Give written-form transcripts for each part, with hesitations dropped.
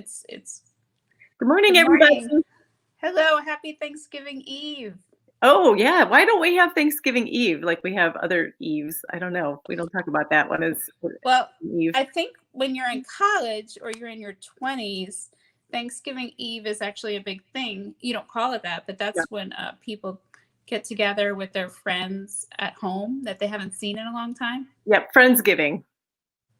It's Good morning, good everybody. morning. Hello, happy Thanksgiving Eve. Oh, yeah. Why don't we have Thanksgiving Eve like we have other Eves? I don't know. We don't talk about that one as Well, Eve. I think when you're in college or you're in your 20s, Thanksgiving Eve is actually a big thing. You don't call it that, but Yeah. that's when people get together with their friends at home that they haven't seen in a long time. Yeah, Friendsgiving.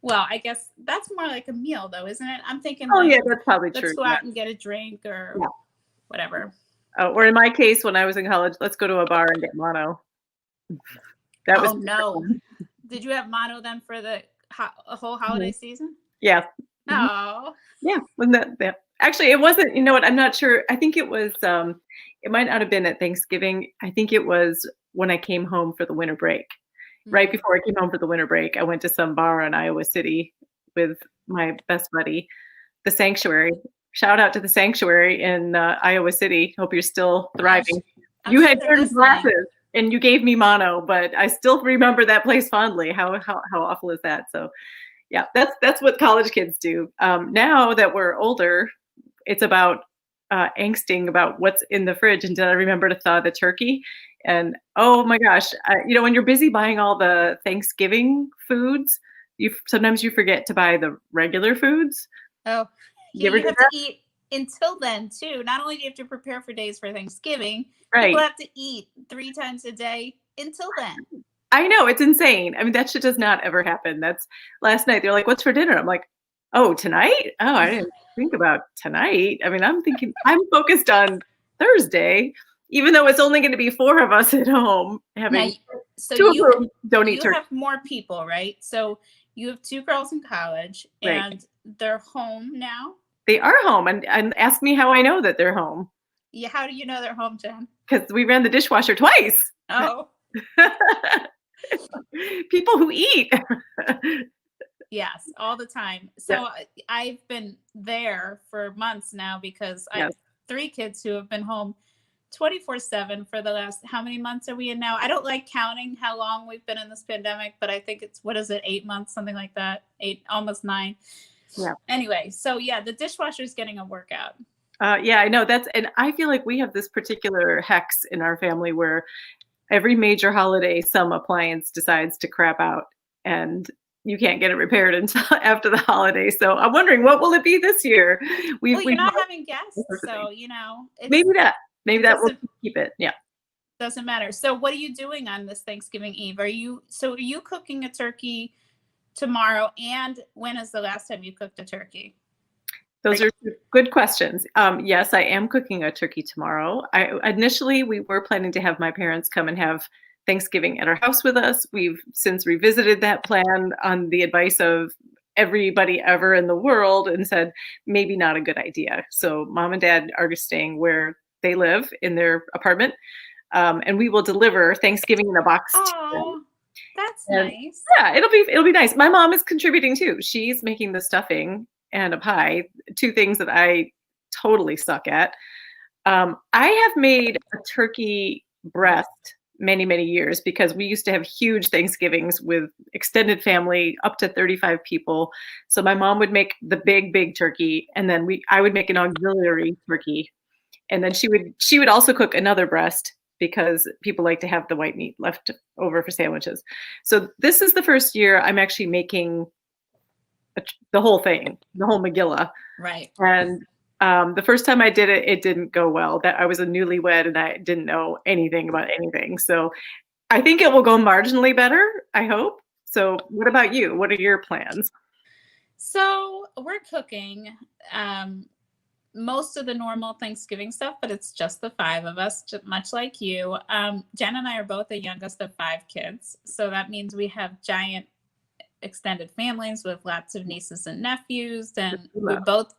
Well, I guess that's more like a meal, though, isn't it? I'm thinking Oh, like, yeah, that's probably let's true. go Yeah. out and get a drink or Yeah. whatever. Or in my case, when I was in college, let's go to a bar and get mono. That was Oh no. Did you have mono then for the whole holiday season? yeah. Mhm. Oh, Yeah. Wasn't that yeah. Actually, it wasn't, you know what, I'm not sure. I think it was it might not have been at Thanksgiving. I think it was when I came home for the winter break. Right before I came home for the winter break, I went to some bar in Iowa City with my best buddy, the Sanctuary. Shout out to the Sanctuary in Iowa City. Hope you're still thriving. I'm You sure had they're your listening. glasses and you gave me mono, but I still remember that place fondly. How awful is that? So yeah, that's what college kids do. Now that we're older, it's about angsting about what's in the fridge and did I remember to thaw the turkey? And oh my gosh, when you're busy buying all the Thanksgiving foods, sometimes you forget to buy the regular foods. Oh, You yeah, ever you do have to that? eat until then too. Not only do you have to prepare for days for Thanksgiving, Right. people have to eat 3 times a day until then. I know, it's insane. I mean, that shit does not ever happen. That's last night. They're like, "What's for dinner?" I'm like, "Oh, tonight? Oh, I didn't think about tonight." I mean, I'm focused on Thursday, even though it's only going to be 4 of us at home. Now, so 2 of whom don't eat you turkey. have more people, right? So you have 2 girls in college, Right. and they're home now. They are home, and ask me how I know that they're home. Yeah, how do you know they're home, Jen? Because we ran the dishwasher twice. Oh, People who eat. yes, all the time. So Yeah. I've been there for months now because I Yes. have 3 kids who have been home 24/7 for the last, how many months are we in now? I don't like counting how long we've been in this pandemic, but I think it's, what is it, 8 months, something like that. 8, almost 9. Yeah. Anyway, so yeah, the dishwasher is getting a workout. Yeah, I know and I feel like we have this particular hex in our family where every major holiday, some appliance decides to crap out and you can't get it repaired until after the holiday. So I'm wondering, what will it be this year? Well, you're We've not bought having guests, all sorts of things. so Maybe that it will keep it. Yeah. doesn't matter. So what are you doing on this Thanksgiving Eve? Are you cooking a turkey tomorrow? And when is the last time you cooked a turkey? Those are good questions. Yes, I am cooking a turkey tomorrow. Initially, we were planning to have my parents come and have Thanksgiving at our house with us. We've since revisited that plan on the advice of everybody ever in the world and said, maybe not a good idea. So mom and dad are staying where they live in their apartment. And we will deliver Thanksgiving in a box. Oh, that's nice. Yeah, it'll be nice. My mom is contributing too. She's making the stuffing and a pie, 2 things that I totally suck at. I have made a turkey breast many, many years because we used to have huge Thanksgivings with extended family, up to 35 people. So my mom would make the big turkey, and then I would make an auxiliary turkey, and then she would also cook another breast because people like to have the white meat left over for sandwiches. So this is the first year I'm actually making the whole thing, the whole Megillah. Right. And the first time I did it, it didn't go well. That I was a newlywed and I didn't know anything about anything. So I think it will go marginally better, I hope. So what about you? What are your plans? So we're cooking most of the normal Thanksgiving stuff, but it's just the 5 of us, much like you. Jen and I are both the youngest of 5 kids. So that means we have giant extended families with lots of nieces and nephews. And we both,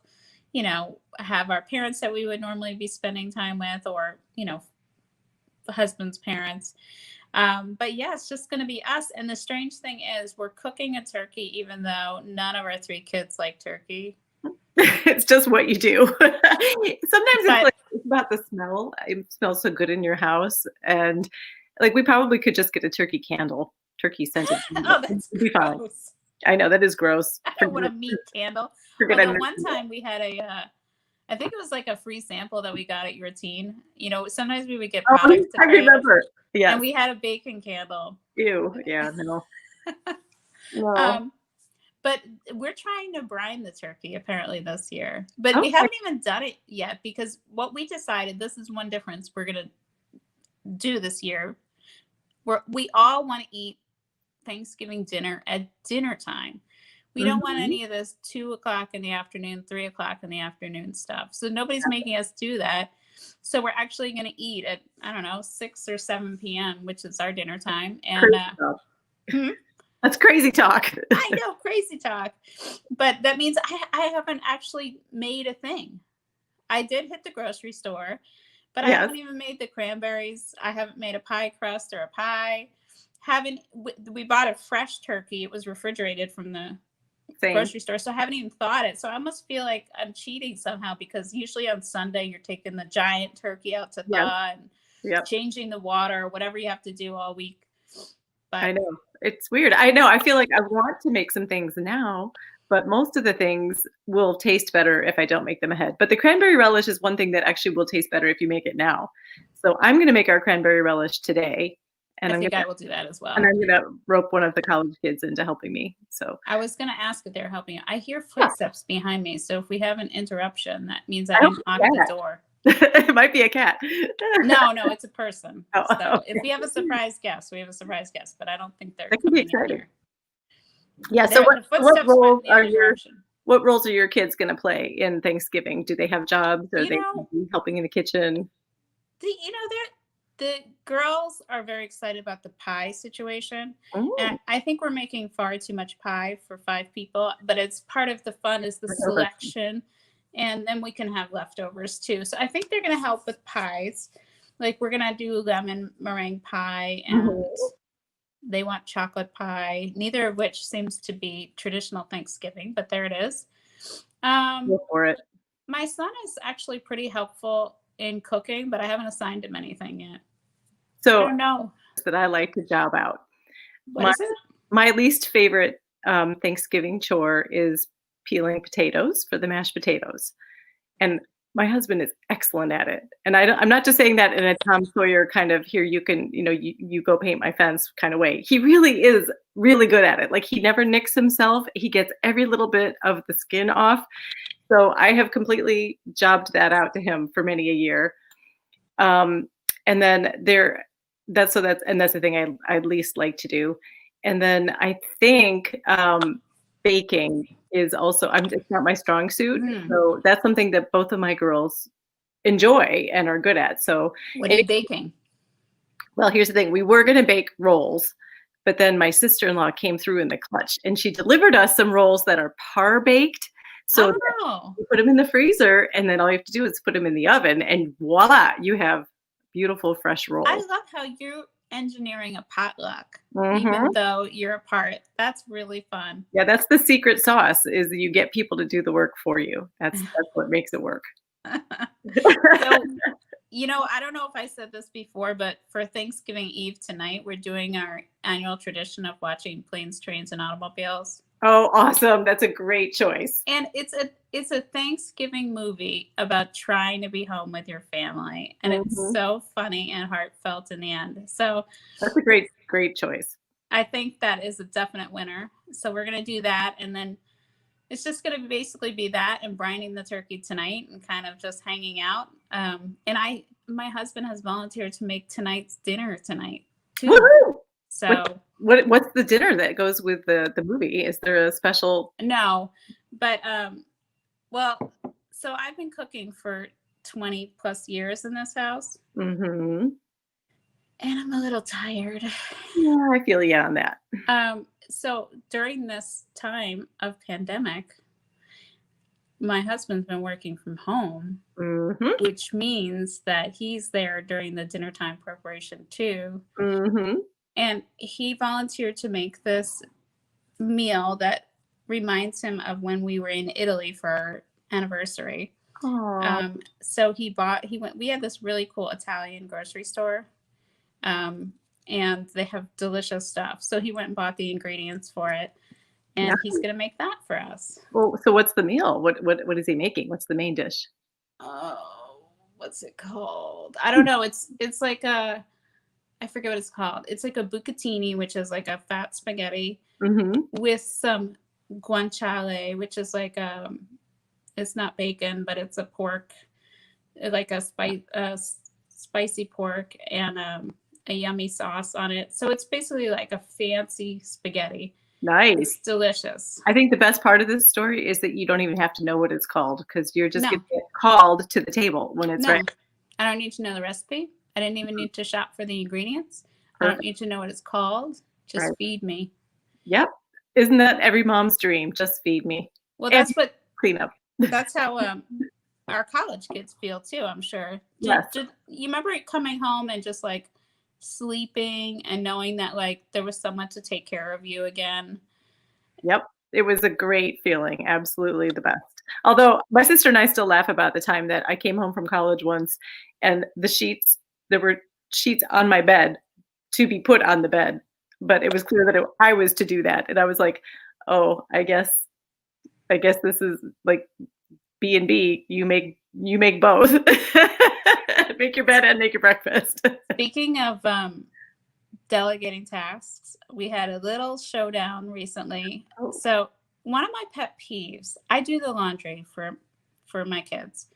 have our parents that we would normally be spending time with, or, the husband's parents. But yeah, it's just going to be us. And the strange thing is we're cooking a turkey, even though none of our 3 kids like turkey. It's just what you do. Sometimes it's about the smell. It smells so good in your house. And like, we probably could just get a turkey candle, turkey scented. Oh, that's be fine. gross. I know that is gross. I don't want a meat candle. Forget I Although mentioned one time we had I think it was like a free sample that we got at your teen. You know, sometimes we would get Oh, products to I try out, remember. and Yes. we had a bacon candle. Ew. Yeah, no. No. um, but we're trying to brine the turkey apparently this year, but we Okay. haven't even done it yet because what we decided, this is one difference we're gonna do this year. We all want to eat Thanksgiving dinner at dinner time. We don't want Mhm. any of this 2 o'clock in the afternoon, 3 o'clock in the afternoon stuff. So nobody's making us do that. So we're actually going to eat at, I don't know, 6 or 7 p.m., which is our dinner time. And Crazy talk. hmm? That's crazy talk. I know, crazy talk. But that means I haven't actually made a thing. I did hit the grocery store, but I Yes. haven't even made the cranberries. I haven't made a pie crust or a pie. Haven't we bought a fresh turkey? It was refrigerated from the Same. grocery store, so I haven't even thought it. So I almost feel like I'm cheating somehow because usually on Sunday you're taking the giant turkey out to Yep. thaw and Yep. changing the water, whatever you have to do all week. But I know. It's weird. I know. I feel like I want to make some things now, but most of the things will taste better if I don't make them ahead. But the cranberry relish is one thing that actually will taste better if you make it now. So I'm going to make our cranberry relish today, and I I'm think gonna I will do that as well. and I'm gonna rope one of the college kids into helping me. So I was going to ask if they're helping. I hear yeah, footsteps behind me, so if we have an interruption, that means I I hope didn't it's lock a the cat. door. It might be a cat. No, it's a person. Oh, So okay. if we have a surprise guest, we have a surprise guest, but I don't think they're That could be coming in exciting. here. Yeah. So The what footsteps went roles in the are other direction. what roles are your kids going to play in Thanksgiving? Do they have jobs? Are You they know, helping in the kitchen? the girls are very excited about the pie situation, and Oh, I think we're making far too much pie for 5 people. But it's part of the fun is the leftovers. selection, and then we can have leftovers too. So I think they're going to help with pies. Like we're going to do lemon meringue pie, and Mhm. they want chocolate pie. Neither of which seems to be traditional Thanksgiving, but there it is. Um, Go for it. my son is actually pretty helpful in cooking, but I haven't assigned him anything yet. I So don't know. that I like to job out. What My is it? my least favorite Thanksgiving chore is peeling potatoes for the mashed potatoes, and my husband is excellent at it. And I'm not just saying that in a Tom Sawyer kind of here you can you go paint my fence kind of way. He really is really good at it. Like he never nicks himself. He gets every little bit of the skin off. So I have completely jobbed that out to him for many a year. Um, and then that's the thing I least like to do. And then I think baking is also it's not my strong suit. Mm. So that's something that both of my girls enjoy and are good at. So What are you baking? well, here's the thing. We were going to bake rolls, but then my sister-in-law came through in the clutch and she delivered us some rolls that are par baked. So that Oh, you put them in the freezer and then all you have to do is put them in the oven and voila, you have beautiful fresh I rolls. love how you're engineering a potluck, even Mhm. though you're apart. That's really fun. Yeah, that's the secret sauce is you get people to do the work for you. That's what makes it work. So, I don't know if I said this before, but for Thanksgiving Eve tonight, we're doing our annual tradition of watching Planes, Trains, and Automobiles. Oh, awesome. That's a great choice. And it's a Thanksgiving movie about trying to be home with your family, and it's Mhm. so funny and heartfelt in the end. So That's a great choice. I think that is a definite winner. So we're gonna do that, and then it's just gonna basically be that and brining the turkey tonight, and kind of just hanging out. And my husband has volunteered to make tonight's dinner tonight too. Woohoo! So What's the dinner that goes with the movie? Is there a special no, but well, so I've been cooking for 20 plus years in this house, Mhm. and I'm a little tired. Yeah, I feel you on that. So during this time of pandemic, my husband's been working from home, Mhm. which means that he's there during the dinner time preparation too. Mhm. And he volunteered to make this meal that reminds him of when we were in Italy for our anniversary. Aw. So he went, we had this really cool Italian grocery store, um, and they have delicious stuff. So he went and bought the ingredients for it. Yeah. and he's going to make that for us. Well, so what's the meal? What is he making? What's the main dish? Oh, what's it called? I don't know. It's like a, I forget what it's called. It's like a bucatini, which is like a fat spaghetti Mm-hmm. with some guanciale, which is like it's not bacon, but it's a pork, like a spicy pork, and a yummy sauce on it. So it's basically like a fancy spaghetti. Nice. It's delicious. I think the best part of this story is that you don't even have to know what it's called because you're just No. going to get called to the table when it's No, ready. I don't need to know the recipe. I didn't even need to shop for the ingredients. I Perfect. don't need to know what it's called. Just Right. feed me. Yep. Isn't that every mom's dream? Just feed me. Well, And that's what, clean up. that's how our college kids feel too, I'm sure. Yes. You remember coming home and just like sleeping and knowing that like there was someone to take care of you again? Yep. It was a great feeling. Absolutely the best. Although my sister and I still laugh about the time that I came home from college once and there were sheets on my bed to be put on the bed, but it was clear that I was to do that. And I was like, oh, I guess this is like B&B. You make both. Make your bed and make your breakfast. Speaking of delegating tasks, we had a little showdown recently. Oh. So one of my pet peeves, I do the laundry for my kids.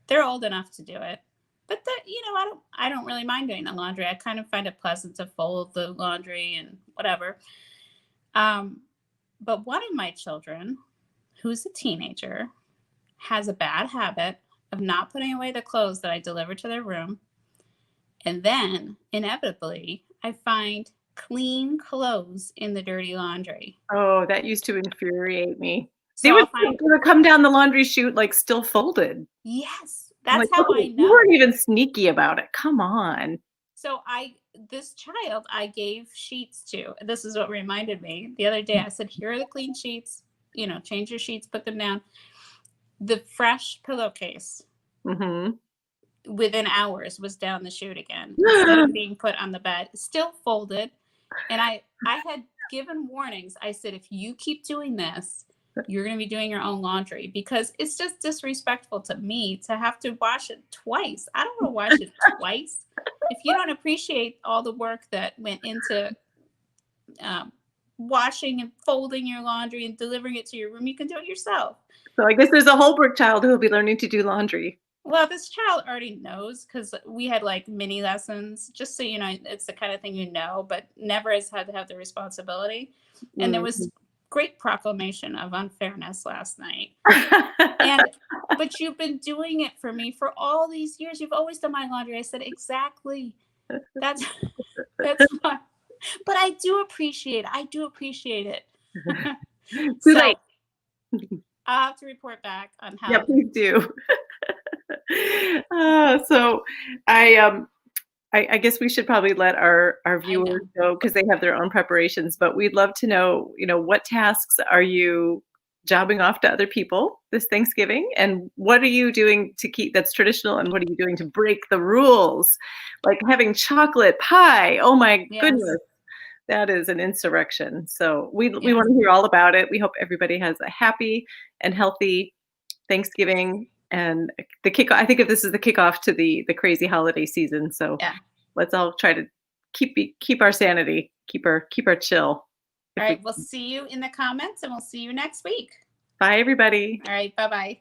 They're old enough to do it, but I don't really mind doing the laundry. I kind of find it pleasant to fold the laundry and whatever. But one of my children, who's a teenager, has a bad habit of not putting away the clothes that I deliver to their room. And then inevitably I find clean clothes in the dirty laundry. Oh, that used to infuriate me. So They would come down the laundry chute like still folded. Yes, I'm that's like, how okay, I know. you weren't even sneaky about it. Come on. So this child I gave sheets to. This is what reminded me. The other day I said, here are the clean sheets, change your sheets, put them down. The fresh pillowcase within hours was down the chute again instead of being put on the bed, still folded. And I had given warnings. I said, if you keep doing this, you're going to be doing your own laundry, because it's just disrespectful to me to have to wash it twice. I don't want to wash it twice. If you don't appreciate all the work that went into washing and folding your laundry and delivering it to your room, you can do it yourself. So I guess there's a Holbrook child who will be learning to do laundry. Well, this child already knows, because we had like mini lessons, just so you know, it's the kind of thing but never has had to have the responsibility. And there was great proclamation of unfairness last night. But you've been doing it for me for all these years. You've always done my laundry. I said, exactly. That's fine. But I do appreciate it. Too late. I'll have to report back on how. Yeah, please do. So I guess we should probably let our viewers go, because they have their own preparations, but we'd love to know, what tasks are you jobbing off to other people this Thanksgiving, and what are you doing to keep that's traditional, and what are you doing to break the rules, like having chocolate pie? Oh my goodness. That is an insurrection. So we want to hear all about it. We hope everybody has a happy and healthy Thanksgiving and the kickoff. I think if this is the kickoff to the crazy holiday season. So let's all try to keep our sanity, keep our chill. All right. We'll see you in the comments, and we'll see you next week. Bye, everybody. All right. Bye-bye.